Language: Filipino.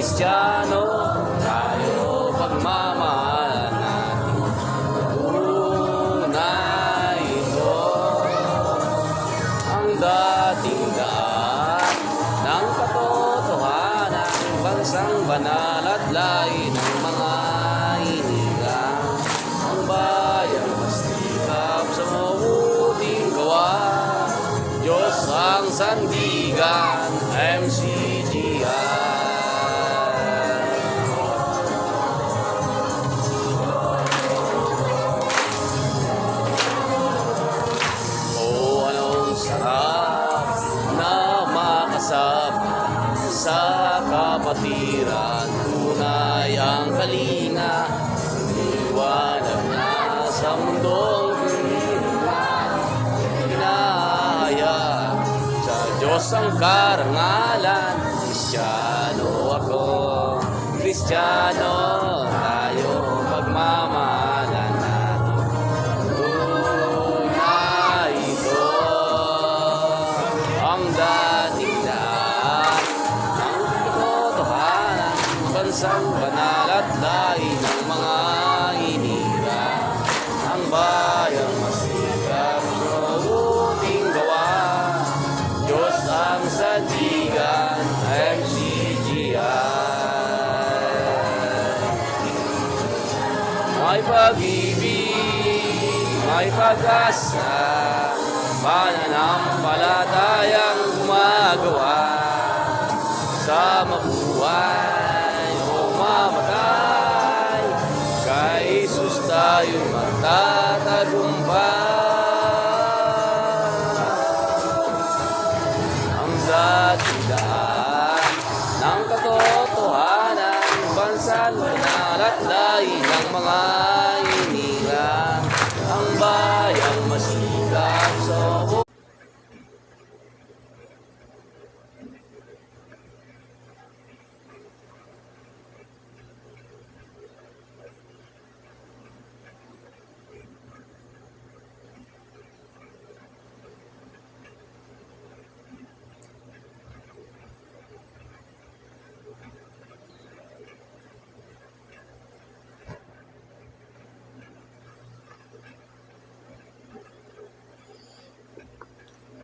Kristiyano tayo, pagmamahalan natin. Tunay ito ang dating daan ng katotohanan, bansang banal at lain ng mga inigang. Ang bayang mastikap sa mabuting gawa, Diyos ang sandigan, MCGI. Sarap na makasama sa kapatiran, tunay ang kalinga, liwanag na sa mundong hinahaya. Sa Diyos ang karangalan, Kristiyano ako, Kristiyano tayo, pagmamahalan natin. Tunay ito ang dating daan ng katotohanan, bansang banal at lain ng mga hinira. Ang bayang masikap sa mabuting gawa, Diyos ang sandigan, MCGI. May pag-ibig, may pag-asa, pananampalatayang gumagawa sa mabuhay o mamatay. Kay Jesus tayo magtatagumpay. Ang dating daan ng katotohanan, bansang banal at lain ng mga